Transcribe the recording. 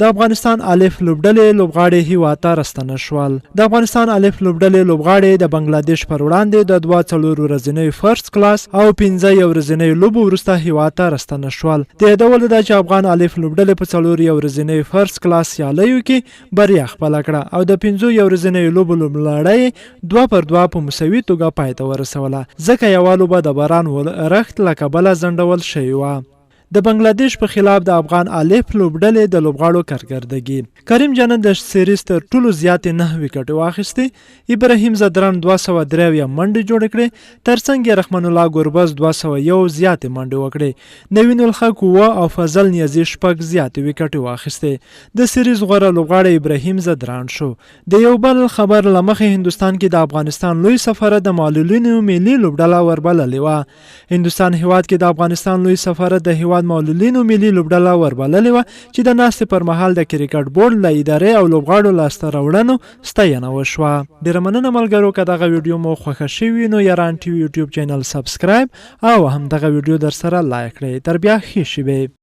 د افغانستان الف لوبډلې لوبغاړي هیواد ته راستنه شول. د افغانستان الف لوبډلې لوبغاړي د بنګلادیش پر وړاندې د 2-4 ورځنیو فرست کلاس او 15 ورځنیو لوبو وروسته هیواد ته راستنه شول. د یادول ده چې افغان الف لوبډلې په 4 ورځنیو فرست کلاس سیالیو کې بریا خپله کړه او د 15 ورځنیو لوبو لوبلړۍ 2-2 په مساوي توګه پای ته ورسوله، ځکه یوه لوبه د باران ورښت له کبله ځنډول شوې وه. د بنګلادیش په خلاف د افغان الف لوبډلې د لوبغاړو کرداګي کریم جنت د سیریز تر ټولو زیاتې 9 وکټې واخیستې. ابراهیم زدران 203 منډې جوړې کړې، ترڅنګ یې رحمان الله ګربز 201 زیاتې منډې وکړې. نوین الحق او فضل نیازي 6 زیاتې وکټې واخیستې. د سیریز غوره لوبغاړی ابراهیم زدران شو. د یو بل خبر له مخې هندوستان کې د افغانستان لوی سفاره د معلولینو ملي لوبډله وربللې وه. هندوستان هیواد کې د افغانستان لوی سفاره د هیواد معلولینو ملي لوبډله وربللې وه چې د ناستې پر مهال د کرکټ بورډ له ادارې او لوبغاړو لاسته راوړنو ستاینه وشوه. ډېره مننه ملګرو، که دغه ویډیو مو خوښه شوي نو یاران ټي وي یوټیوب چینل سبسکرایب او همدغه ویډیو در سره لایک کړئ. تر بیا ښې شیبې.